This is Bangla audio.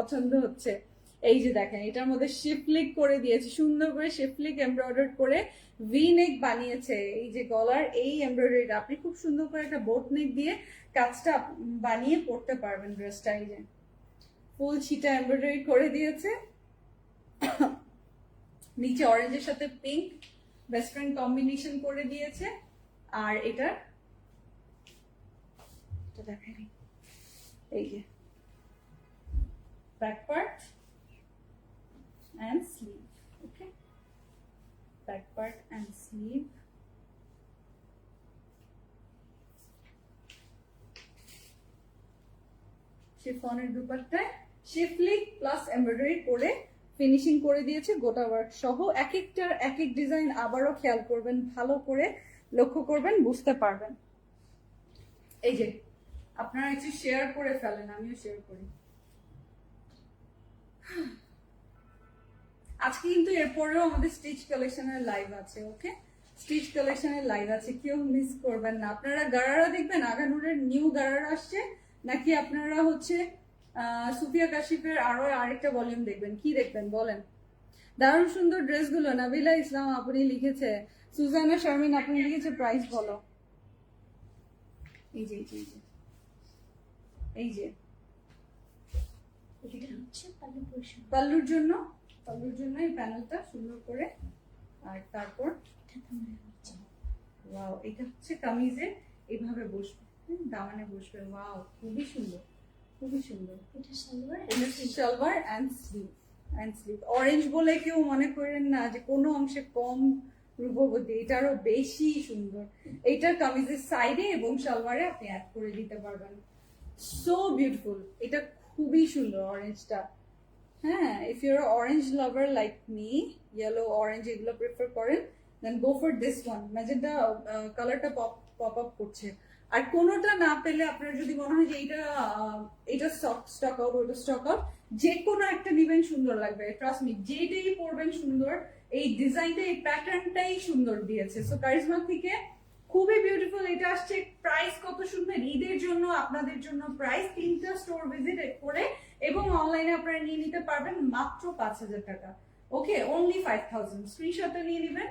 পছন্দ হচ্ছে। এই যে দেখেন এটার মধ্যে শিফলিক করে দিয়েছে, সুন্দর করে শিফলিক এমব্রয়ডার করে ভি নেক বানিয়েছে। এই যে গলার এই এমব্রয়ডারিটা আপনি খুব সুন্দর করে একটা বোট নেক দিয়ে কাজটা বানিয়ে পরতে পারবেন ড্রেসটা। এই যে ফুল ছিটা এমব্রয়ডারি করে দিয়েছে, নিচে অরেঞ্জের সাথে পিঙ্ক বেস্ট ফ্রেন্ড কম্বিনেশন করে দিয়েছে। আর এটা দেখাই, এই যে back part and sleeve. Okay, back part and sleeve. শিফনের দুপাট্টায় শিফলিক প্লাস এমব্রয়ডারি করে ফিনিশিং করে দিয়েছে গোটা ওয়ার্ক সহ। এক একটার এক এক ডিজাইন আবারও খেয়াল করবেন, ভালো করে লক্ষ্য করবেন, বুঝতে পারবেন। এই যে আপনারা একটু শেয়ার করে ফেলেন, আমিও শেয়ার করি। আজকে কিন্তু এরপরেও আমাদের স্টিচ কালেকশনের লাইভ আছে। ওকে, স্টিচ কালেকশনের লাইভ আছে, কেউ মিস করবেন না। আপনারা গারারা দেখবেন, আগানুরের নিউ গারারা আসছে, নাকি আপনারা হচ্ছে সুফিয়া কাশিফের আরো আরেকটা ভলিউম দেখবেন? কি দেখবেন বলেন? দারুণ সুন্দর ড্রেসগুলো নাবিলা ইসলাম আপনি লিখেছে, সুজানা শারমিন আপনি লিখেছে, প্রাইস বলো। এই যে এই যে পাল্লুর জন্য এই প্যানেলটা সুন্দর করে। আর তারপর ওয়াও, এটা হচ্ছে কামিজে এইভাবে বসবে, দামানে বসবে। ওয়াও, খুবই সুন্দর, খুবই সুন্দর। এটা সালোয়ার এন্ড স্লিভ। অরেঞ্জ বলে কেউ মনে করেন না যে কোনো অংশে কম রূপবতী, এটারও বেশি সুন্দর। এইটার কামিজের সাইডে এবং সালোয়ারে আপনি অ্যাড করে দিতে পারবেন। সো বিউটিফুল, এটা খুবই সুন্দর অরেঞ্জটা। হ্যাঁ, if your orange lover like me, yellow orange এগুলো প্রেফার করেন, then go for this one. Magenta কালারটা পপ আপ করছে। আর কোনোটা না পেলে আপনার যদি মনে হয় যে এটা স্টক আউট, ওটা স্টক আউট, যে কোনো একটা নিবেন, সুন্দর লাগবে। ট্রাস্ট মি, যেটাই পরবেন সুন্দর। এই ডিজাইনটা, এই প্যাটার্নটাই সুন্দর দিয়েছে। সো কারিজমা থেকে খুবই বিউটিফুল। এটা আসছে, প্রাইস কত শুনবেন? ঈদের জন্য আপনাদের জন্য প্রাইস 3টা স্টোর ভিজিট করে এবং অনলাইনে আপনারা নিয়ে নিতে পারবেন মাত্র 5,000 টাকা। ওকে, অনলি 5,000। স্ক্রিনশটটা নিয়ে নেবেন।